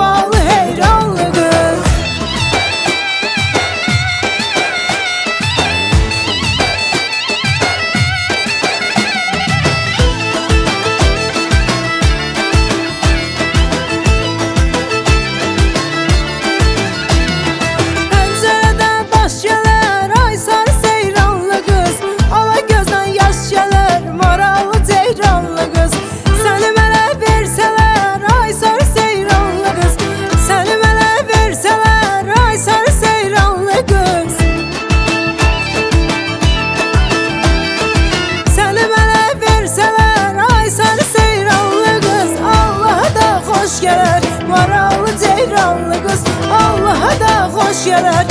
havalı heyranlı kız. Pencereden baş gelir ay sarı seyranlı kız, ala gözden yaş gelir maralı ceyranlı kız. Seni mənə versələr ay sarı seyranlı kız, seni mənə versələr ay sarı seyranlı kız. Seni mənə versələr ay sarı seyranlı kız, Allaha da xoş gələr maralı ceyranlı kız, Allaha da xoş gələr